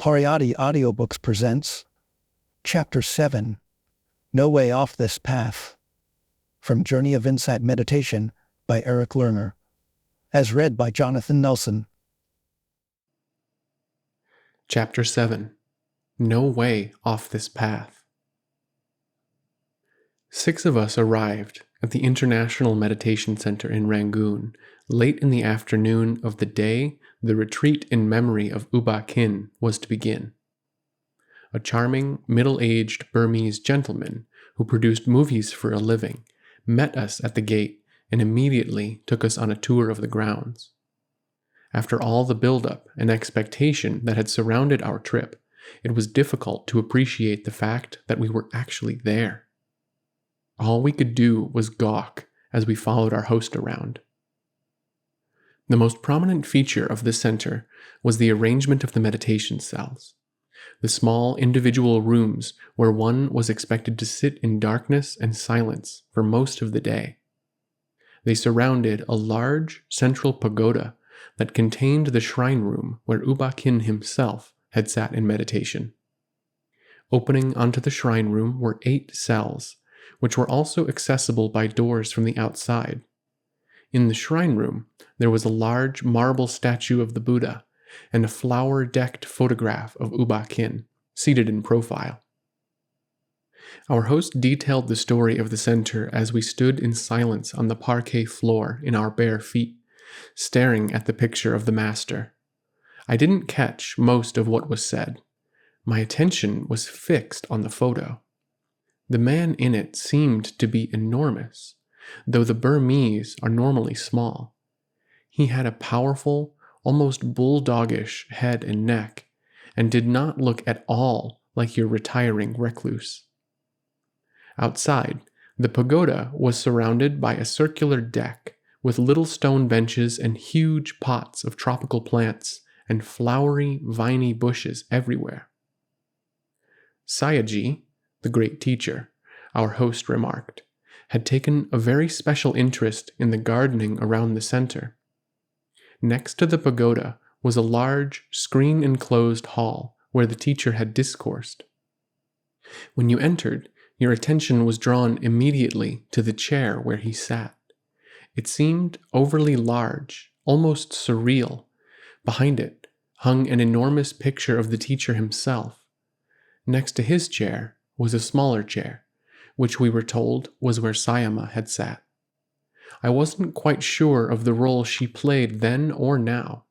Pariyatti Audiobooks presents Chapter 7, No Way Off This Path, from Journey of Insight Meditation by Lerner, as read by Jonathan Nelson. Chapter 7, No Way Off This Path. 6 of us arrived at the International Meditation Center in Rangoon late in the afternoon of the day the retreat in memory of U Ba Khin was to begin. A charming, middle-aged Burmese gentleman who produced movies for a living met us at the gate and immediately took us on a tour of the grounds. After all the build-up and expectation that had surrounded our trip, it was difficult to appreciate the fact that we were actually there. All we could do was gawk as we followed our host around. The most prominent feature of this center was the arrangement of the meditation cells, the small individual rooms where one was expected to sit in darkness and silence for most of the day. They surrounded a large central pagoda that contained the shrine room where U Ba Khin himself had sat in meditation. Opening onto the shrine room were 8 cells, which were also accessible by doors from the outside. In the shrine room, there was a large marble statue of the Buddha and a flower-decked photograph of U Ba Khin, seated in profile. Our host detailed the story of the center as we stood in silence on the parquet floor in our bare feet, staring at the picture of the master. I didn't catch most of what was said. My attention was fixed on the photo. The man in it seemed to be enormous, though the Burmese are normally small. He had a powerful, almost bulldogish head and neck, and did not look at all like your retiring recluse. Outside, the pagoda was surrounded by a circular deck with little stone benches and huge pots of tropical plants and flowery, viney bushes everywhere. Sayaji, the great teacher, our host remarked, had taken a very special interest in the gardening around the center. Next to the pagoda was a large, screen-enclosed hall where the teacher had discoursed. When you entered, your attention was drawn immediately to the chair where he sat. It seemed overly large, almost surreal. Behind it hung an enormous picture of the teacher himself. Next to his chair was a smaller chair, which we were told was where Sayama had sat. I wasn't quite sure of the role she played then or now.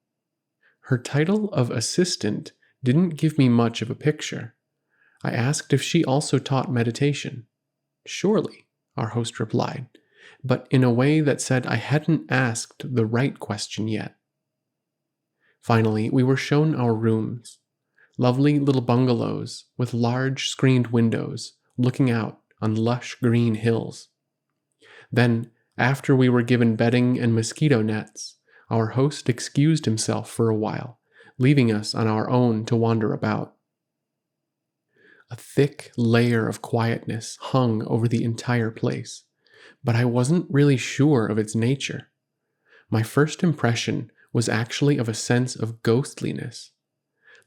Her title of assistant didn't give me much of a picture. I asked if she also taught meditation. Surely, our host replied, but in a way that said I hadn't asked the right question yet. Finally, we were shown our rooms, lovely little bungalows with large screened windows looking out on lush green hills. Then, after we were given bedding and mosquito nets, our host excused himself for a while, leaving us on our own to wander about. A thick layer of quietness hung over the entire place, but I wasn't really sure of its nature. My first impression was actually of a sense of ghostliness.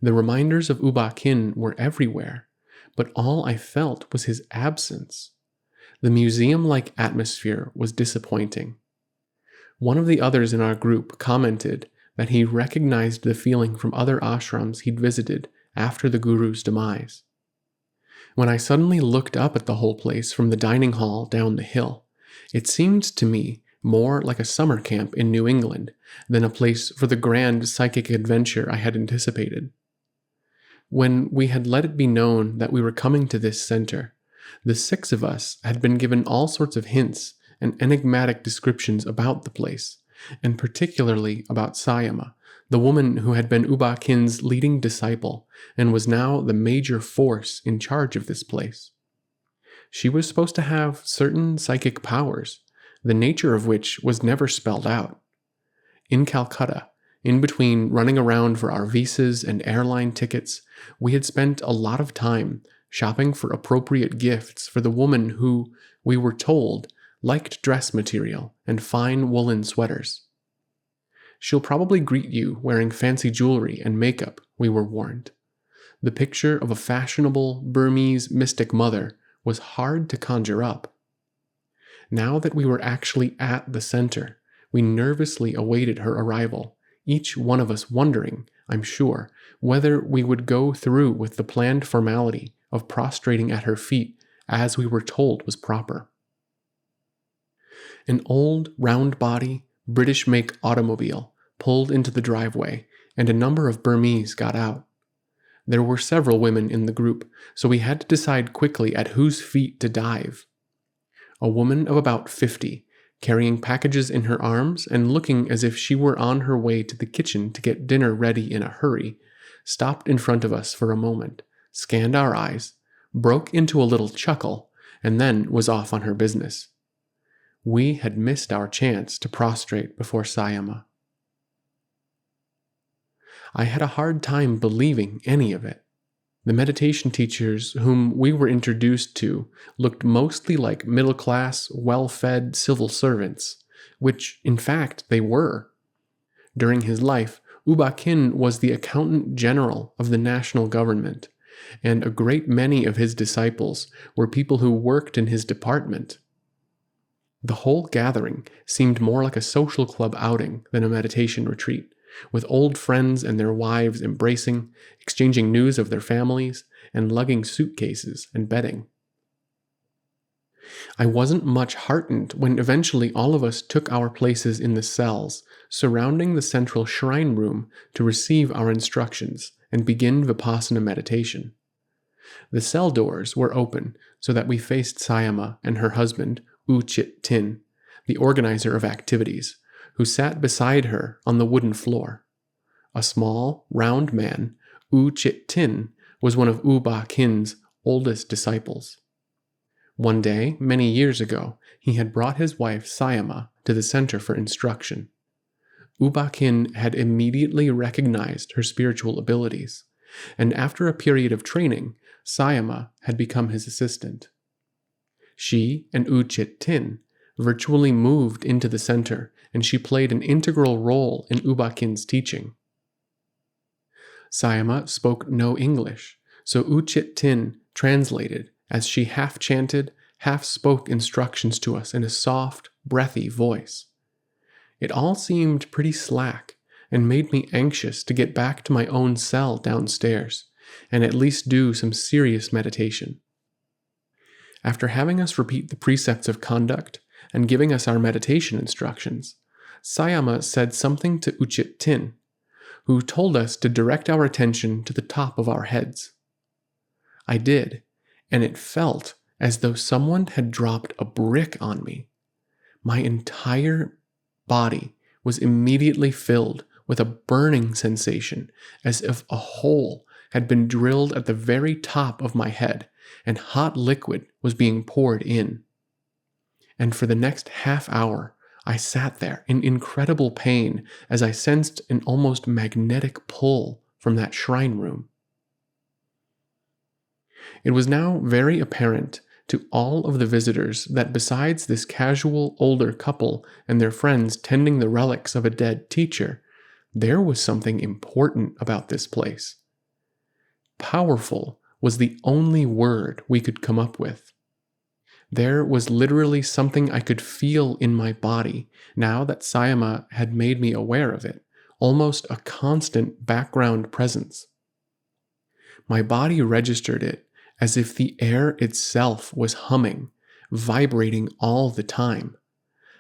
The reminders of U Ba Khin were everywhere, but all I felt was his absence. The museum-like atmosphere was disappointing. One of the others in our group commented that he recognized the feeling from other ashrams he'd visited after the guru's demise. When I suddenly looked up at the whole place from the dining hall down the hill, it seemed to me more like a summer camp in New England than a place for the grand psychic adventure I had anticipated. When we had let it be known that we were coming to this center, the 6 of us had been given all sorts of hints and enigmatic descriptions about the place, and particularly about Sayama, the woman who had been U Ba Khin's leading disciple and was now the major force in charge of this place. She was supposed to have certain psychic powers, the nature of which was never spelled out. In Calcutta, in between running around for our visas and airline tickets, we had spent a lot of time shopping for appropriate gifts for the woman who, we were told, liked dress material and fine woolen sweaters. She'll probably greet you wearing fancy jewelry and makeup, we were warned. the picture of a fashionable Burmese mystic mother was hard to conjure up. Now that we were actually at the center, we nervously awaited her arrival, each one of us wondering, I'm sure, whether we would go through with the planned formality of prostrating at her feet as we were told was proper. An old, round-body, British-make automobile pulled into the driveway, and a number of Burmese got out. There were several women in the group, so we had to decide quickly at whose feet to dive. A woman of about 50, carrying packages in her arms and looking as if she were on her way to the kitchen to get dinner ready in a hurry, stopped in front of us for a moment, scanned our eyes, broke into a little chuckle, and then was off on her business. We had missed our chance to prostrate before Sayama. I had a hard time believing any of it. The meditation teachers whom we were introduced to looked mostly like middle-class, well-fed civil servants, which, in fact, they were. During his life, U Ba Khin was the accountant general of the national government, and a great many of his disciples were people who worked in his department. The whole gathering seemed more like a social club outing than a meditation retreat, with old friends and their wives embracing, exchanging news of their families, and lugging suitcases and bedding. I wasn't much heartened when eventually all of us took our places in the cells surrounding the central shrine room to receive our instructions and begin Vipassana meditation. The cell doors were open so that we faced Sayama and her husband, U Chit Tin, the organizer of activities, who sat beside her on the wooden floor. A small, round man, U Chit Tin, was one of U Ba Khin's oldest disciples. One day, many years ago, he had brought his wife Sayama to the center for instruction. U Ba Khin had immediately recognized her spiritual abilities, and after a period of training, Sayama had become his assistant. She and U Chit Tin virtually moved into the center, and she played an integral role in U Ba Khin's teaching. Sayama spoke no English, so U Chit Tin translated as she half chanted, half spoke instructions to us in a soft, breathy voice. It all seemed pretty slack and made me anxious to get back to my own cell downstairs and at least do some serious meditation. After having us repeat the precepts of conduct and giving us our meditation instructions, Sayama said something to U Chit Tin, who told us to direct our attention to the top of our heads. I did, and it felt as though someone had dropped a brick on me. My entire body was immediately filled with a burning sensation, as if a hole had been drilled at the very top of my head, and hot liquid was being poured in. And for the next half hour, I sat there in incredible pain as I sensed an almost magnetic pull from that shrine room. It was now very apparent to all of the visitors that besides this casual older couple and their friends tending the relics of a dead teacher, there was something important about this place. Powerful was the only word we could come up with. There was literally something I could feel in my body now that Sayama had made me aware of it, almost a constant background presence. My body registered it as if the air itself was humming, vibrating all the time.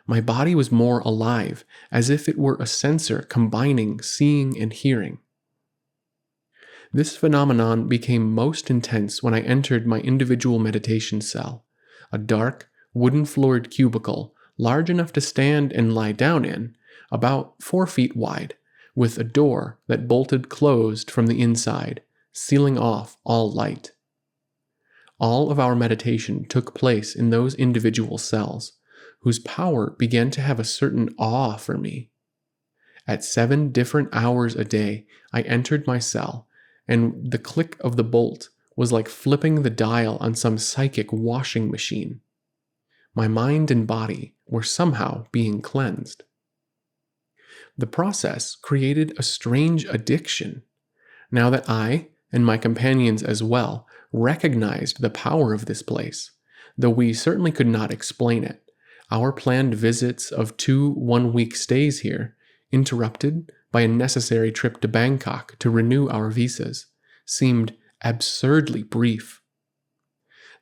My body was more alive, as if it were a sensor combining seeing and hearing. This phenomenon became most intense when I entered my individual meditation cell, a dark, wooden-floored cubicle large enough to stand and lie down in, about 4 feet wide, with a door that bolted closed from the inside, sealing off all light. All of our meditation took place in those individual cells, whose power began to have a certain awe for me. At 7 different hours a day, I entered my cell, and the click of the bolt was like flipping the dial on some psychic washing machine. My mind and body were somehow being cleansed. The process created a strange addiction. Now that I, and my companions as well, recognized the power of this place, though we certainly could not explain it. Our planned visits of 2 one-week stays here, interrupted by a necessary trip to Bangkok to renew our visas, seemed absurdly brief.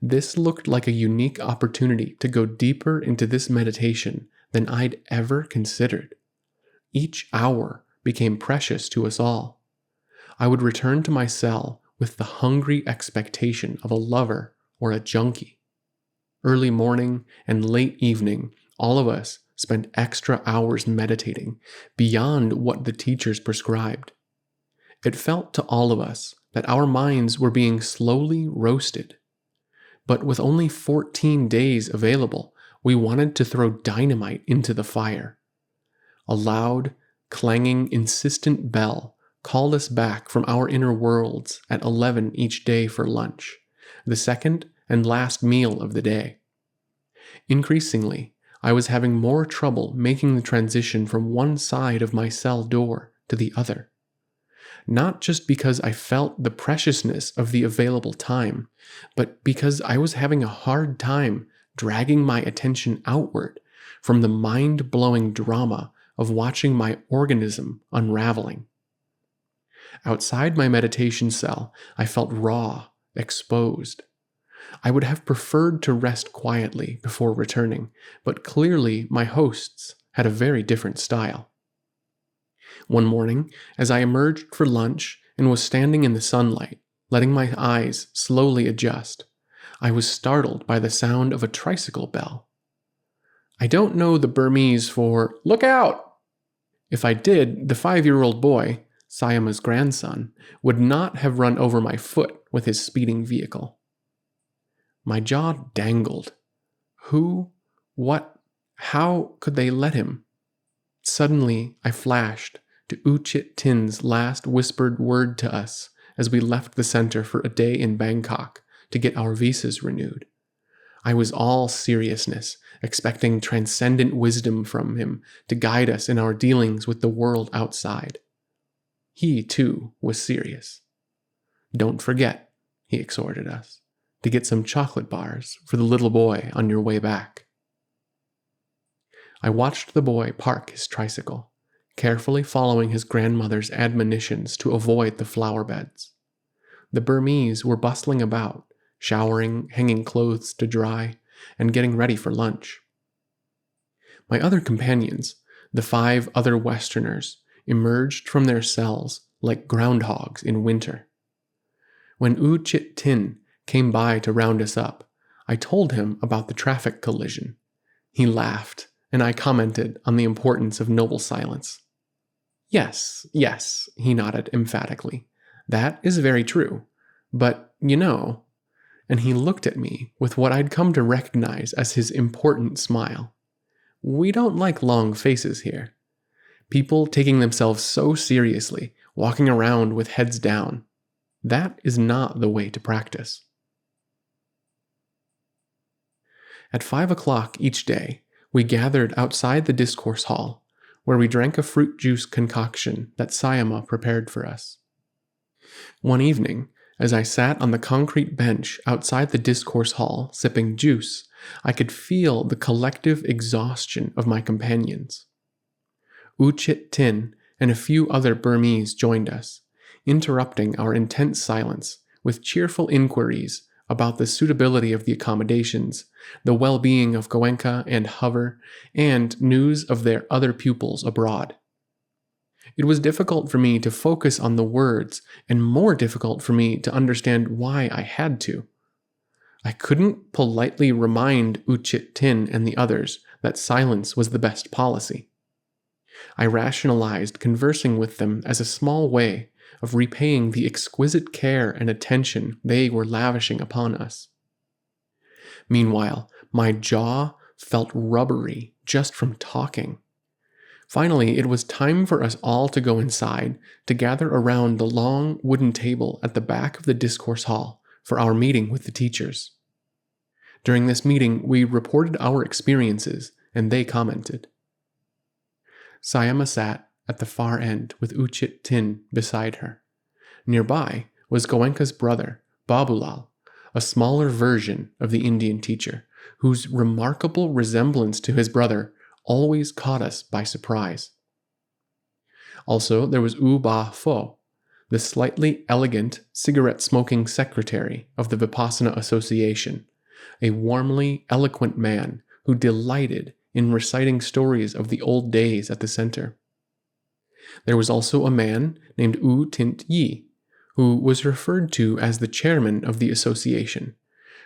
This looked like a unique opportunity to go deeper into this meditation than I'd ever considered. Each hour became precious to us all. I would return to my cell with the hungry expectation of a lover or a junkie. Early morning and late evening, all of us spent extra hours meditating beyond what the teachers prescribed. It felt to all of us that our minds were being slowly roasted. But with only 14 days available, we wanted to throw dynamite into the fire. A loud, clanging, insistent bell called us back from our inner worlds at 11 each day for lunch, the second and last meal of the day. Increasingly, I was having more trouble making the transition from one side of my cell door to the other. Not just because I felt the preciousness of the available time, but because I was having a hard time dragging my attention outward from the mind-blowing drama of watching my organism unraveling. Outside my meditation cell, I felt raw, exposed. I would have preferred to rest quietly before returning, but clearly my hosts had a very different style. One morning, as I emerged for lunch and was standing in the sunlight, letting my eyes slowly adjust, I was startled by the sound of a tricycle bell. I don't know the Burmese for "look out." If I did, the 5-year-old boy, Sayama's grandson, would not have run over my foot with his speeding vehicle. My jaw dangled. Who? What? How could they let him? Suddenly, I flashed to U Chit Tin's last whispered word to us as we left the center for a day in Bangkok to get our visas renewed. I was all seriousness, expecting transcendent wisdom from him to guide us in our dealings with the world outside. He, too, was serious. "Don't forget," he exhorted us, "to get some chocolate bars for the little boy on your way back." I watched the boy park his tricycle, carefully following his grandmother's admonitions to avoid the flower beds. The Burmese were bustling about, showering, hanging clothes to dry, and getting ready for lunch. My other companions, the 5 other Westerners, emerged from their cells like groundhogs in winter. When U Chit Tin came by to round us up, I told him about the traffic collision. He laughed, and I commented on the importance of noble silence. Yes, he nodded emphatically. "That is very true. But, you know," and he looked at me with what I'd come to recognize as his important smile, "we don't like long faces here. People taking themselves so seriously, walking around with heads down. That is not the way to practice." At 5 o'clock each day, we gathered outside the discourse hall, where we drank a fruit juice concoction that Sayama prepared for us. One evening, as I sat on the concrete bench outside the discourse hall sipping juice, I could feel the collective exhaustion of my companions. U Chit Tin and a few other Burmese joined us, interrupting our intense silence with cheerful inquiries about the suitability of the accommodations, the well-being of Goenka and Hover, and news of their other pupils abroad. It was difficult for me to focus on the words, and more difficult for me to understand why I had to. I couldn't politely remind U Chit Tin and the others that silence was the best policy. I rationalized conversing with them as a small way of repaying the exquisite care and attention they were lavishing upon us. Meanwhile, my jaw felt rubbery just from talking. Finally, it was time for us all to go inside to gather around the long wooden table at the back of the discourse hall for our meeting with the teachers. During this meeting, we reported our experiences, and they commented. Sayama sat at the far end with U Chit Tin beside her. Nearby was Goenka's brother, Babulal, a smaller version of the Indian teacher, whose remarkable resemblance to his brother always caught us by surprise. Also, there was U Ba Pho, the slightly elegant cigarette-smoking secretary of the Vipassana Association, a warmly eloquent man who delighted in reciting stories of the old days at the center. There was also a man named U Tint Yi, who was referred to as the chairman of the association,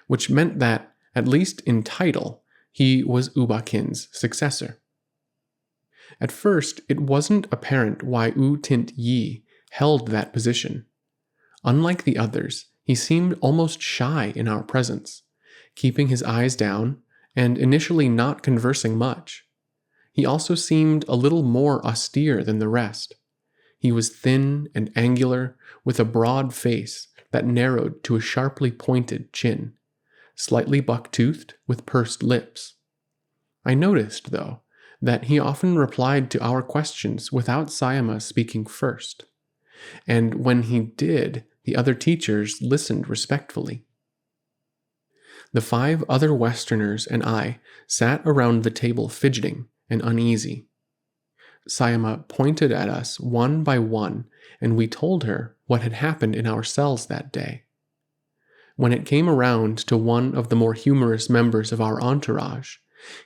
which meant that, at least in title, he was U Ba Khin's successor. At first, it wasn't apparent why U Tint Yi held that position. Unlike the others, he seemed almost shy in our presence, keeping his eyes down and initially not conversing much. He also seemed a little more austere than the rest. He was thin and angular, with a broad face that narrowed to a sharply pointed chin, slightly buck-toothed with pursed lips. I noticed, though, that he often replied to our questions without Sayama speaking first, and when he did, the other teachers listened respectfully. The 5 other Westerners and I sat around the table fidgeting and uneasy. Sayama pointed at us one by one, and we told her what had happened in our cells that day. When it came around to one of the more humorous members of our entourage,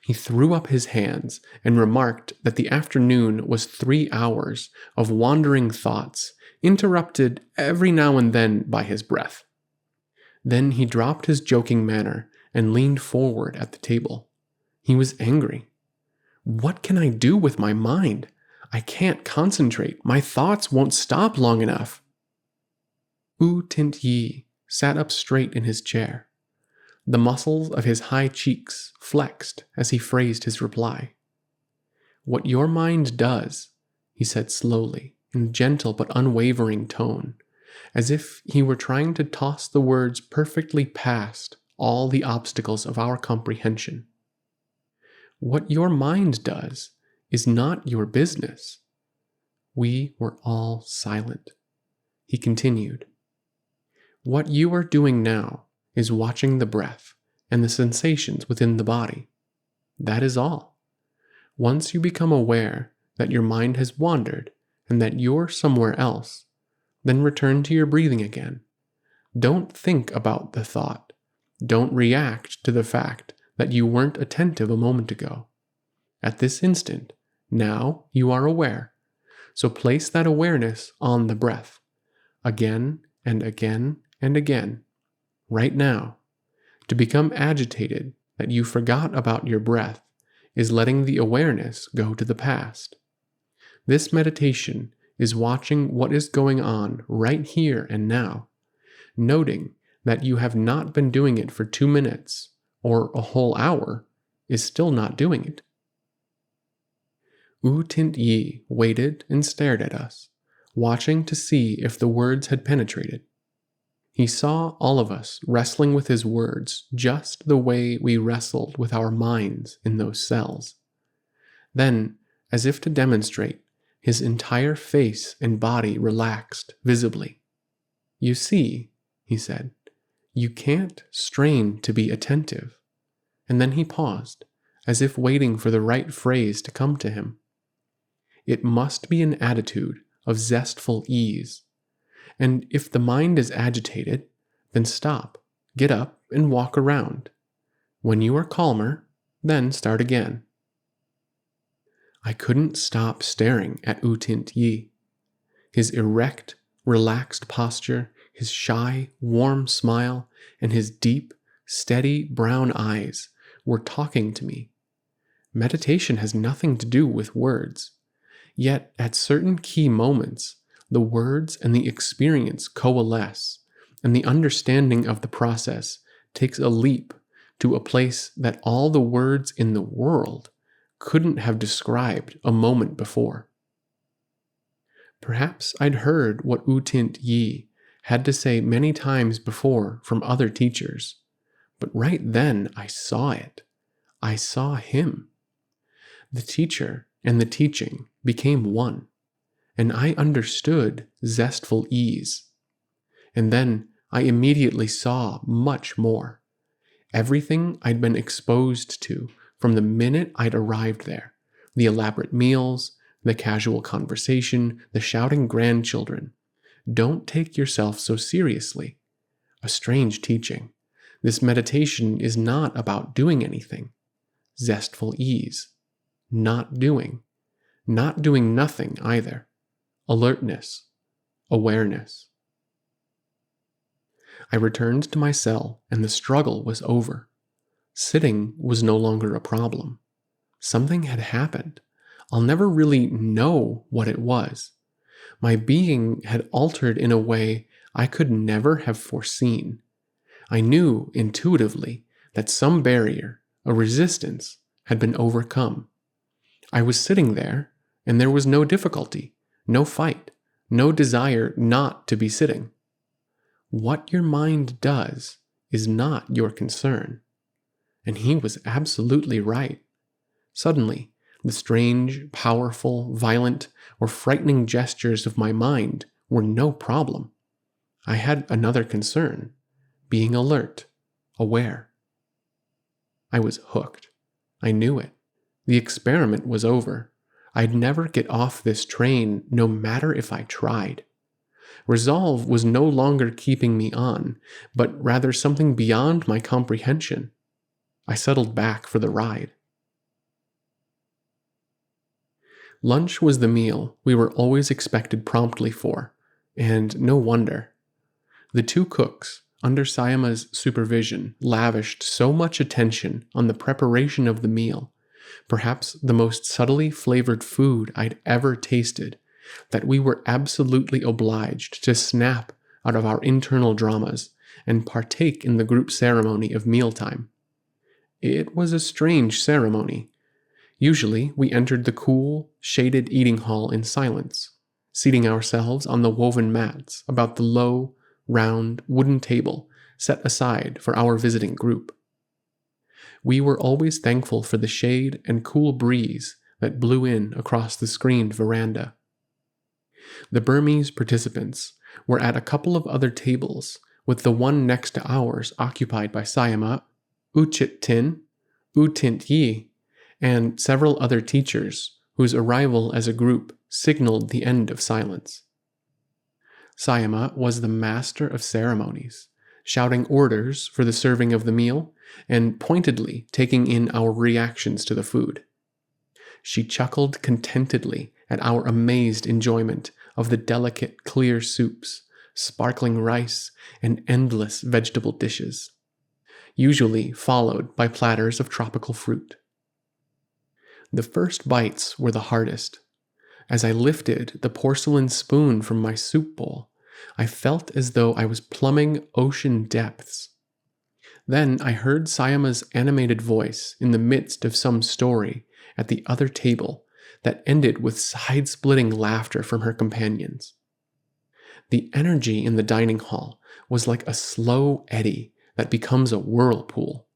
he threw up his hands and remarked that the afternoon was 3 hours of wandering thoughts, interrupted every now and then by his breath. Then he dropped his joking manner and leaned forward at the table. He was angry. "What can I do with my mind? I can't concentrate. My thoughts won't stop long enough." U Tint Yi sat up straight in his chair. The muscles of his high cheeks flexed as he phrased his reply. "What your mind does," he said slowly, in a gentle but unwavering tone, as if he were trying to toss the words perfectly past all the obstacles of our comprehension. "What your mind does is not your business." We were all silent. He continued, "What you are doing now is watching the breath and the sensations within the body. That is all. Once you become aware that your mind has wandered and that you're somewhere else, then return to your breathing again. Don't think about the thought. Don't react to the fact that you weren't attentive a moment ago. At this instant, now you are aware. So place that awareness on the breath, again and again and again, right now. To become agitated that you forgot about your breath is letting the awareness go to the past. This meditation is watching what is going on right here and now, noting that you have not been doing it for 2 minutes or a whole hour is still not doing it." U Tint Yi waited and stared at us, watching to see if the words had penetrated. He saw all of us wrestling with his words just the way we wrestled with our minds in those cells. Then, as if to demonstrate, his entire face and body relaxed visibly. "You see," he said, "you can't strain to be attentive." And then he paused, as if waiting for the right phrase to come to him. "It must be an attitude of zestful ease. And if the mind is agitated, then stop, get up, and walk around. When you are calmer, then start again." I couldn't stop staring at U Tint Yi. His erect, relaxed posture, his shy, warm smile, and his deep, steady brown eyes were talking to me. Meditation has nothing to do with words. Yet, at certain key moments, the words and the experience coalesce, and the understanding of the process takes a leap to a place that all the words in the world couldn't have described a moment before. Perhaps I'd heard what U Tint Yi had to say many times before from other teachers, but right then I saw it. I saw him. The teacher and the teaching became one, and I understood zestful ease. And then I immediately saw much more. Everything I'd been exposed to from the minute I'd arrived there. The elaborate meals, the casual conversation, the shouting grandchildren. Don't take yourself so seriously. A strange teaching. This meditation is not about doing anything. Zestful ease. Not doing. Not doing nothing either. Alertness. Awareness. I returned to my cell, and the struggle was over. Sitting was no longer a problem. Something had happened. I'll never really know what it was. My being had altered in a way I could never have foreseen. I knew intuitively that some barrier, a resistance, had been overcome. I was sitting there, and there was no difficulty, no fight, no desire not to be sitting. What your mind does is not your concern. And he was absolutely right. Suddenly, the strange, powerful, violent, or frightening gestures of my mind were no problem. I had another concern, being alert, aware. I was hooked. I knew it. The experiment was over. I'd never get off this train, no matter if I tried. Resolve was no longer keeping me on, but rather something beyond my comprehension. I settled back for the ride. Lunch was the meal we were always expected promptly for, and no wonder. The two cooks, under Sayama's supervision, lavished so much attention on the preparation of the meal, perhaps the most subtly flavored food I'd ever tasted, that we were absolutely obliged to snap out of our internal dramas and partake in the group ceremony of mealtime. It was a strange ceremony. Usually, we entered the cool, shaded eating hall in silence, seating ourselves on the woven mats about the low, round, wooden table set aside for our visiting group. We were always thankful for the shade and cool breeze that blew in across the screened veranda. The Burmese participants were at a couple of other tables, with the one next to ours occupied by Sayama, U Chit Tin, U Tint Yi, and several other teachers whose arrival as a group signaled the end of silence. Sayama was the master of ceremonies, shouting orders for the serving of the meal and pointedly taking in our reactions to the food. She chuckled contentedly at our amazed enjoyment of the delicate, clear soups, sparkling rice, and endless vegetable dishes, usually followed by platters of tropical fruit. The first bites were the hardest. As I lifted the porcelain spoon from my soup bowl, I felt as though I was plumbing ocean depths. Then I heard Sayama's animated voice in the midst of some story at the other table that ended with side-splitting laughter from her companions. The energy in the dining hall was like a slow eddy that becomes a whirlpool.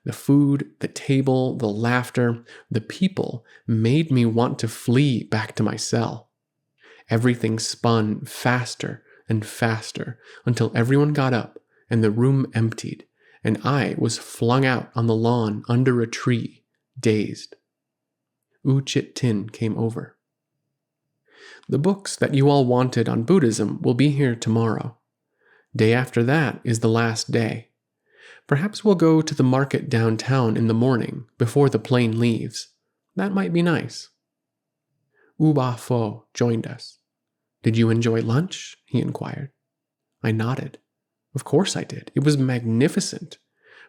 The food, the table, the laughter, the people made me want to flee back to my cell. Everything spun faster and faster until everyone got up and the room emptied, and I was flung out on the lawn under a tree, dazed. U Chit Tin came over. The books that you all wanted on Buddhism will be here tomorrow. Day after that is the last day. Perhaps we'll go to the market downtown in the morning before the plane leaves. That might be nice. U Ba Pho joined us. Did you enjoy lunch? He inquired. I nodded. Of course I did. It was magnificent.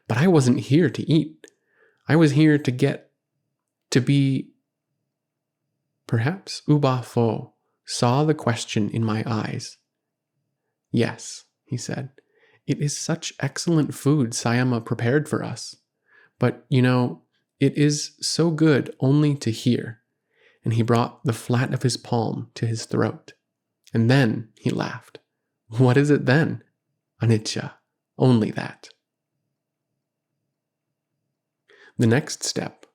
But I wasn't here to eat. I was here to be... Perhaps U Ba Pho saw the question in my eyes. Yes, he said. It is such excellent food Sayama prepared for us. But, it is so good only to hear. And he brought the flat of his palm to his throat. And then he laughed. What is it then? Anicca. Only that. The next step.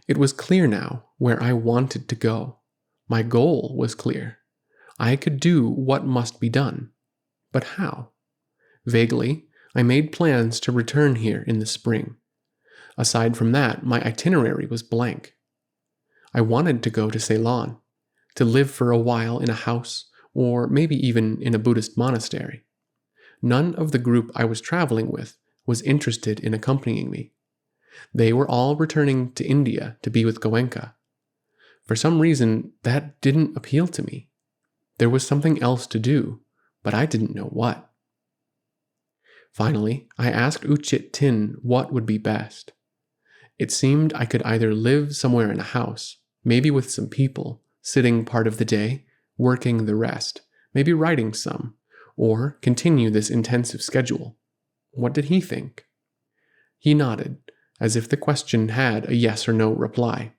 It was clear now where I wanted to go. My goal was clear. I could do what must be done. But how? Vaguely, I made plans to return here in the spring. Aside from that, my itinerary was blank. I wanted to go to Ceylon, to live for a while in a house, or maybe even in a Buddhist monastery. None of the group I was traveling with was interested in accompanying me. They were all returning to India to be with Goenka. For some reason, that didn't appeal to me. There was something else to do, but I didn't know what. Finally, I asked Uchit Tin what would be best. It seemed I could either live somewhere in a house, maybe with some people, sitting part of the day, working the rest, maybe writing some, or continue this intensive schedule. What did he think? He nodded, as if the question had a yes or no reply.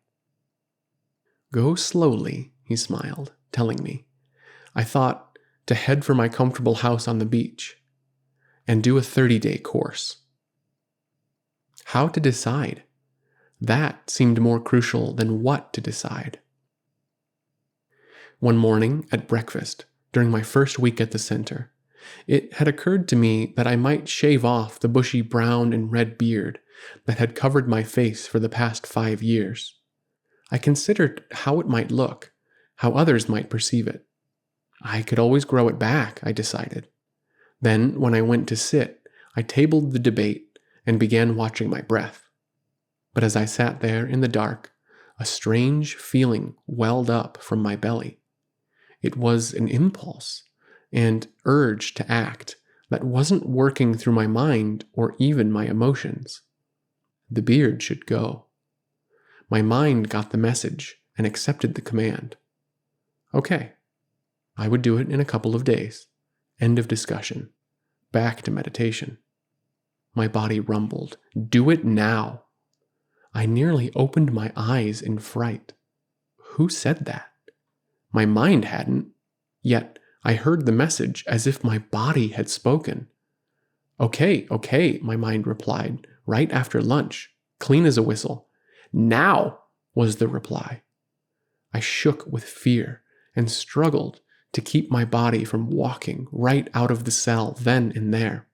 Go slowly, he smiled, telling me. I thought to head for my comfortable house on the beach and do a 30-day course. How to decide? That seemed more crucial than what to decide. One morning at breakfast, during my first week at the center, it had occurred to me that I might shave off the bushy brown and red beard that had covered my face for the past 5 years. I considered how it might look, how others might perceive it. I could always grow it back, I decided. Then, when I went to sit, I tabled the debate and began watching my breath. But as I sat there in the dark, a strange feeling welled up from my belly. It was an impulse, and urge to act that wasn't working through my mind or even my emotions. The beard should go. My mind got the message and accepted the command. Okay, I would do it in a couple of days. End of discussion. Back to meditation. My body rumbled. Do it now. I nearly opened my eyes in fright. Who said that? My mind hadn't, yet I heard the message as if my body had spoken. Okay, my mind replied, right after lunch, clean as a whistle. Now, was the reply. I shook with fear and struggled to keep my body from walking right out of the cell then and there.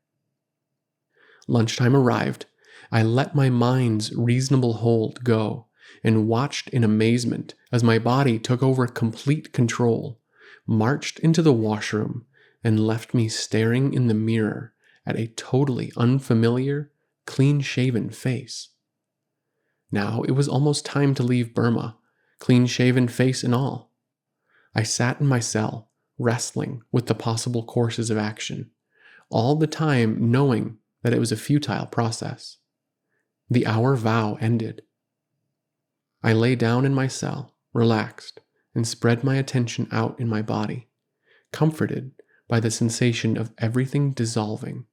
Lunchtime arrived. I let my mind's reasonable hold go and watched in amazement as my body took over complete control, marched into the washroom, and left me staring in the mirror at a totally unfamiliar, clean-shaven face. Now it was almost time to leave Burma, clean-shaven face and all. I sat in my cell, wrestling with the possible courses of action, all the time knowing that it was a futile process. The hour vow ended. I lay down in my cell, relaxed, and spread my attention out in my body, comforted by the sensation of everything dissolving,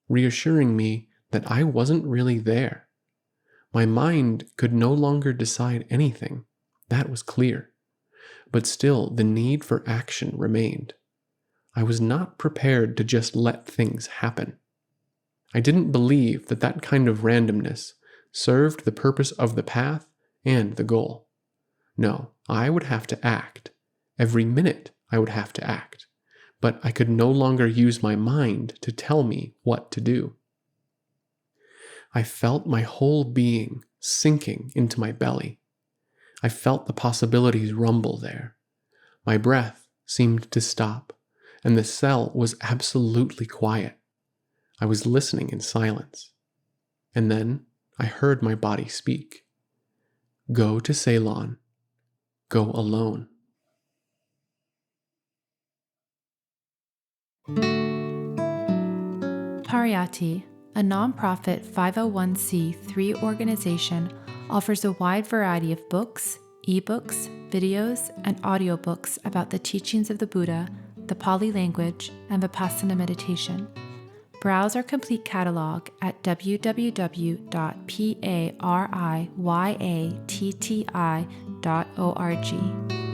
reassuring me that I wasn't really there. My mind could no longer decide anything, that was clear, but still the need for action remained. I was not prepared to just let things happen. I didn't believe that that kind of randomness served the purpose of the path and the goal. No, I would have to act. Every minute I would have to act. But I could no longer use my mind to tell me what to do. I felt my whole being sinking into my belly. I felt the possibilities rumble there. My breath seemed to stop, and the cell was absolutely quiet. I was listening in silence. And then I heard my body speak. Go to Ceylon. Go alone. Pariyatti, a nonprofit 501c3 organization, offers a wide variety of books, eBooks, videos, and audiobooks about the teachings of the Buddha, the Pāli language, and Vipassana meditation. Browse our complete catalog at www.pariyatti.org.